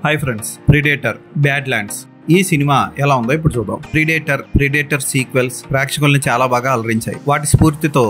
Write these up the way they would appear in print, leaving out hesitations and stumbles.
Hi friends, predator బ్యాడ్లాండ్స్ ఈ cinema ఎలా ఉందో ఇప్పుడు చూద్దాం. ప్రిడేటర్ సీక్వెల్స్ ప్రేక్షకుల్ని చాలా బాగా అలరించాయి. వాటి స్ఫూర్తితో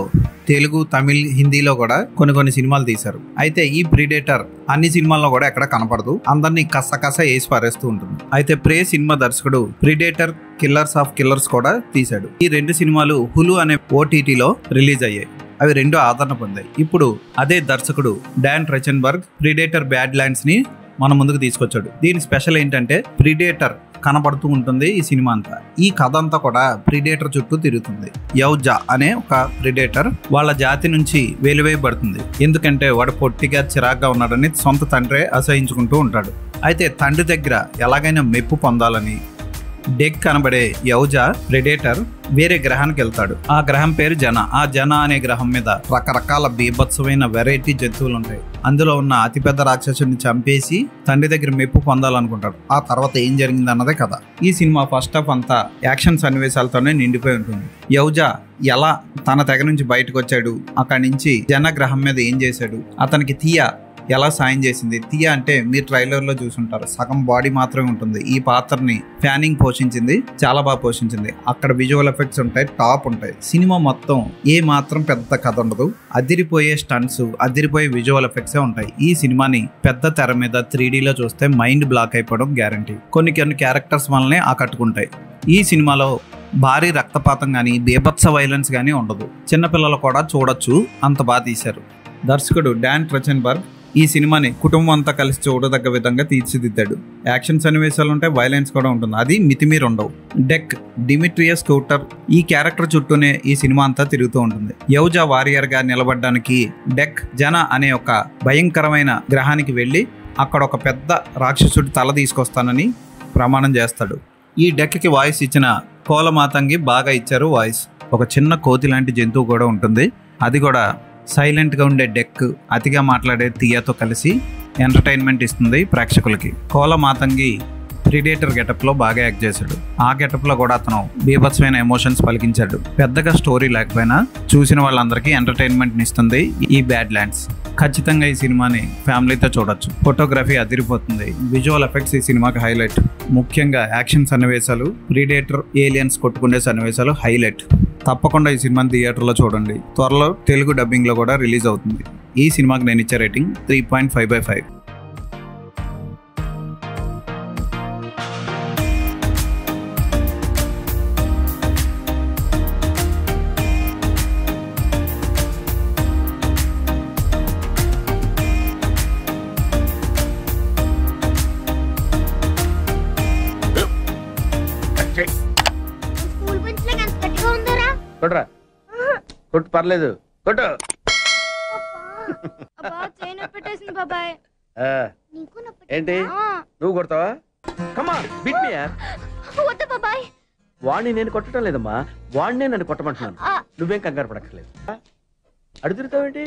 తెలుగు, తమిళ్, హిందీలో కూడా కొన్ని సినిమాలు తీశారు. అయితే ఈ ప్రిడేటర్ అన్ని సినిమాల్లో కూడా ఎక్కడ కనపడదు, అందరినీ కస వేసి పారేస్తూ ఉంటుంది. అయితే ప్రే సినిమా దర్శకుడు ప్రిడేటర్ కిల్లర్స్ ఆఫ్ కిల్లర్స్ కూడా తీశాడు. ఈ రెండు సినిమాలు హులు అనే OTTలో రిలీజ్ అయ్యాయి. అవి రెండు ఆదరణ పొందాయి. ఇప్పుడు అదే దర్శకుడు డాన్ ట్రెచెన్బర్గ్ ప్రిడేటర్ బ్యాడ్లాండ్స్ ని మన ముందుకు తీసుకొచ్చాడు. దీని స్పెషల్ ఏంటంటే ప్రిడేటర్ కనపడుతూ ఉంటుంది ఈ సినిమా అంతా. ఈ కథ అంతా కూడా ప్రిడేటర్ చుట్టూ తిరుగుతుంది. యౌజా అనే ఒక ప్రిడేటర్ వాళ్ళ జాతి నుంచి వెలివేయబడుతుంది. ఎందుకంటే వాడు పొట్టిగా చిరాగ్గా ఉన్నాడని సొంత తండ్రే అసహించుకుంటూ ఉంటాడు. అయితే తండ్రి దగ్గర ఎలాగైనా మెప్పు పొందాలని డెక్ కనబడే యౌజా ప్రెడేటర్ వేరే గ్రహానికి వెళ్తాడు. ఆ గ్రహం పేరు జన. ఆ జన అనే గ్రహం మీద రకరకాల బీభత్సమైన వెరైటీ జంతువులు ఉంటాయి. అందులో ఉన్న అతిపెద్ద రాక్షసుడిని చంపేసి తండ్రి దగ్గర మెప్పు పొందాలనుకుంటాడు. ఆ తర్వాత ఏం జరిగింది అన్నదే కథ. ఈ సినిమా ఫస్ట్ హాఫ్ అంతా యాక్షన్ సన్నివేశాలతోనే నిండిపోయి ఉంటుంది. యౌజా ఎలా తన తెగ నుంచి బయటకు వచ్చాడు, అక్కడి నుంచి జన గ్రహం మీద ఏం చేశాడు, అతనికి తియా ఎలా సాయం చేసింది. తియా అంటే మీరు ట్రైలర్లో చూసుంటారు, సగం బాడీ మాత్రమే ఉంటుంది. ఈ పాత్రని ఫ్యానింగ్ పోషించింది, చాలా బాగా పోషించింది. అక్కడ విజువల్ ఎఫెక్ట్స్ ఉంటాయి, టాప్ ఉంటాయి. సినిమా మొత్తం ఏ మాత్రం పెద్ద కథ ఉండదు, అదిరిపోయే స్టంట్స్, అదిరిపోయే విజువల్ ఎఫెక్ట్సే ఉంటాయి. ఈ సినిమాని పెద్ద తెర మీద 3Dలో చూస్తే మైండ్ బ్లాక్ అయిపోవడం గ్యారంటీ. కొన్ని క్యారెక్టర్స్ వల్లనే ఆకట్టుకుంటాయి. ఈ సినిమాలో భారీ రక్తపాతం కానీ బీభత్స వైలెన్స్ కానీ ఉండదు. చిన్నపిల్లలు కూడా చూడొచ్చు, అంత బాగా తీశారు. దర్శకుడు డాన్ ట్రెచెన్బర్గ్ ఈ సినిమాని కుటుంబం అంతా కలిసి చూడదగ్గ విధంగా తీర్చిదిద్దాడు. యాక్షన్ సన్నివేశాలు ఉంటాయి, వైలెన్స్ కూడా ఉంటుంది. అది మితిమీరి ఉండవు. డెక్ డిమిట్రియస్ కౌటర్ ఈ క్యారెక్టర్ చుట్టూనే ఈ సినిమా అంతా తిరుగుతూ ఉంటుంది. యౌజా వారియర్ గా నిలబడడానికి డెక్ జన అనే ఒక భయంకరమైన గ్రహానికి వెళ్ళి అక్కడ ఒక పెద్ద రాక్షసుడి తల తీసుకొస్తానని ప్రమాణం చేస్తాడు. ఈ డెక్ కి వాయిస్ ఇచ్చిన కోల మాతంగి బాగా ఇచ్చారు వాయిస్. ఒక చిన్న కోతి లాంటి జంతువు కూడా ఉంటుంది. అది కూడా సైలెంట్గా ఉండే డెక్ అతిగా మాట్లాడే తియాతో కలిసి ఎంటర్టైన్మెంట్ ఇస్తుంది ప్రేక్షకులకి. కోల మాతంగి ప్రిడేటర్ గెటప్లో బాగా యాక్ట్ చేశాడు. ఆ గెటప్లో కూడా అతను బీభత్సమైన ఎమోషన్స్ పలికించాడు. పెద్దగా స్టోరీ లేకపోయినా చూసిన వాళ్ళందరికీ ఎంటర్టైన్మెంట్ని ఇస్తుంది ఈ బ్యాడ్లాండ్స్. ఖచ్చితంగా ఈ సినిమాని ఫ్యామిలీతో చూడొచ్చు. ఫోటోగ్రఫీ అదిరిపోతుంది. విజువల్ ఎఫెక్ట్స్ ఈ సినిమాకి హైలైట్. ముఖ్యంగా యాక్షన్ సన్నివేశాలు, ప్రిడేటర్ ఏలియన్స్ కొట్టుకునే సన్నివేశాలు హైలైట్. తప్పకుండా ఈ సినిమాని థియేటర్లో చూడండి. త్వరలో తెలుగు డబ్బింగ్లో కూడా రిలీజ్ అవుతుంది. ఈ సినిమాకి నేను ఇచ్చే రేటింగ్ 3.5/5. కొట్రా, కొట్టు, పర్లేదు, కొట్టు. ఏంటి నువ్వు కొడతావా? కమాన్ బీట్ మీ యార్. వాణ్ణి నేను కొట్టడం లేదమ్మా, వాణ్ణే నన్ను కొట్టమంటున్నాను. నువ్వేం కంగారు పడక్కర్లేదు. అడుగుతావేంటి?